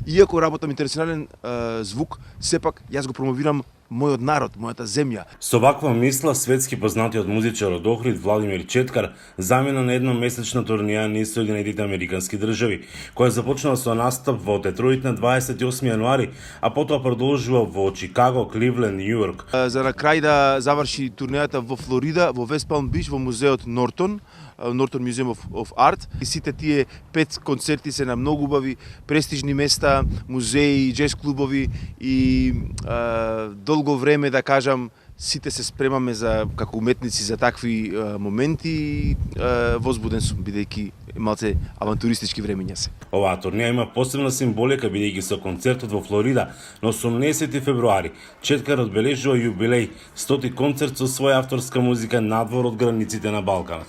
иако работам интернационален звук, сепак јас го промовирам мојот народ, мојата земја. Со ваква мисла, светски познатиот музичар од Охрид Владимир Четкар замина на едномесечна турнеја низ Соединетите Американски држави, која започнала со настап во Детройт на 28 јануари, а потоа продолжува во Чикаго, Кливленд, Њујорк. За на крај да заврши турнејата во Флорида, во Вест Палм Бич, во музеот Нортон Museum of Art. И сите тие 5 концерти се на многу убави, престижни места, музеи, джез клубови и долго време, да кажам, сите се спремаме за како уметници за такви моменти. Возбуден сум, бидејќи малце авантуристички времења се. Оваа турнеја има посебна символика, бидејќи со концертот во Флорида на 18 февруари Четкар одбележува јубилеј, 100-ти концерт со своја авторска музика надвор од границите на Балканот.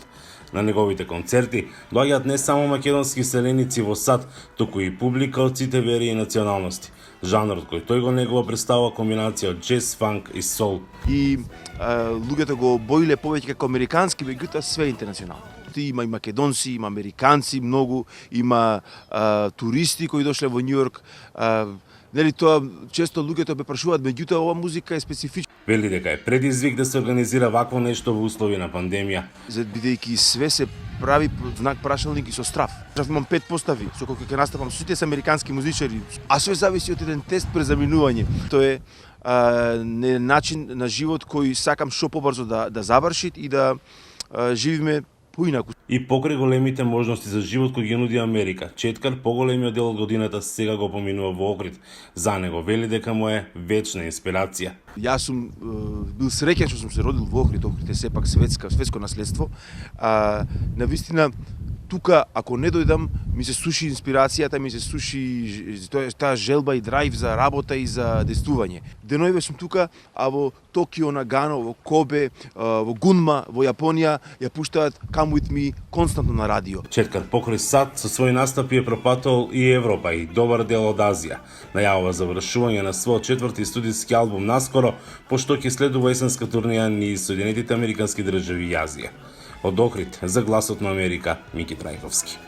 На неговите концерти доаѓаат не само македонски селеници во САД, туку и публика од сите вери и националности. Жанрот кој тој го негува представува комбинација од джез, фанк и сол. И луѓето го боиле повеќе како американски, меѓутоа све интернационално. Има и македонци, има американци многу, има туристи кои дошле во Њујорк. Нели тоа често луѓето ме прашуваат, меѓутоа оваа музика е специфична. Вели дека е предизвик да се организира вакво нешто во услови на пандемија. Бидејќи све се прави знак прашалник и со страв. Имам 5 постави, со кои ќе настапам со сите американски музичари, а све зависи од еден тест пред заминување. Тоа е начин на живот кој сакам што побрзо да заврши и да живиме поинаку. И покрај големите можности за живот кои ги нуди Америка, Четкар поголемиот дел од годината сега го поминува во Охрид. За него вели дека му е вечна инспирација. Јас сум бил среќен што сум се родил во Охрид. Охрид е сепак светско наследство. Навистина, тука, ако не дојдам, ми се суши инспирацијата, ми се суши таа желба и драйв за работа и за действување. Денојве сум тука, а во Токио, Нагано, во Кобе, во Гунма, во Јапонија ја пуштаат Come With Me константно на радио. Четкар покрај САД со своји настапи е пропатувал и Европа и добар дел од Азија. Најавува завршување на својот 4-ти студиски албум наскоро, пошто ќе следува есенска турнеја низ Соединетите Американски држави и Азија. Од Охрид за Гласот на Америка, Мики Трајковски.